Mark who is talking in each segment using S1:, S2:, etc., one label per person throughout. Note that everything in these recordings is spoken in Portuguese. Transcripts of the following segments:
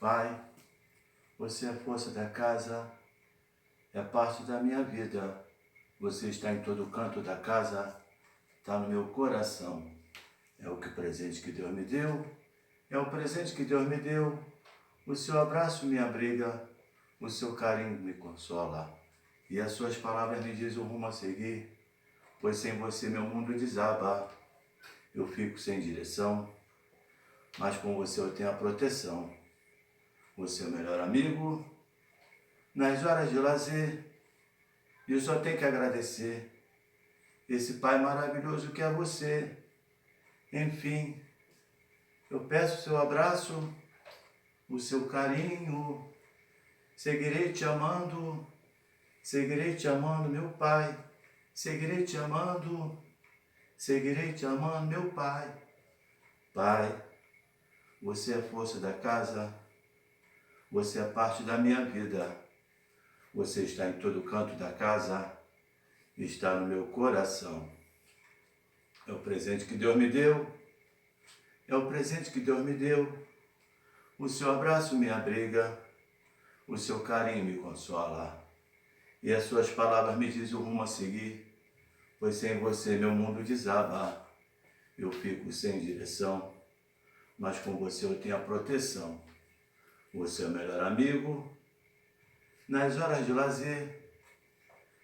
S1: Pai, você é a força da casa, é parte da minha vida. Você está em todo canto da casa, está no meu coração. É o presente que Deus me deu, é o presente que Deus me deu. O seu abraço me abriga, o seu carinho me consola. E as suas palavras me dizem o rumo a seguir, pois sem você meu mundo desaba. Eu fico sem direção, mas com você eu tenho a proteção. Você é o melhor amigo nas horas de lazer. E eu só tenho que agradecer esse Pai maravilhoso que é você. Enfim, eu peço o seu abraço, o seu carinho. Seguirei te amando, meu Pai. Seguirei te amando, meu Pai. Pai, você é a força da casa, você é parte da minha vida. Você está em todo canto da casa, está no meu coração. É o presente que Deus me deu, é o presente que Deus me deu. O seu abraço me abriga, o seu carinho me consola. E as suas palavras me dizem o rumo a seguir, pois sem você meu mundo desaba. Eu fico sem direção, mas com você eu tenho a proteção. Você é o melhor amigo nas horas de lazer.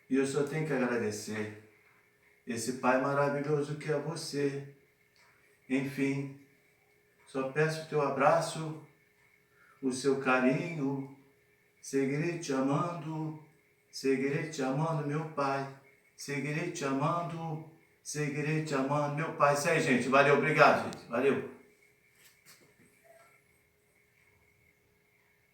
S1: E eu só tenho que agradecer esse Pai maravilhoso que é você. Enfim, só peço o teu abraço, o seu carinho. Seguirei te amando, meu Pai. Seguirei te amando, meu Pai. Isso aí, gente. Valeu, obrigado, gente. Valeu.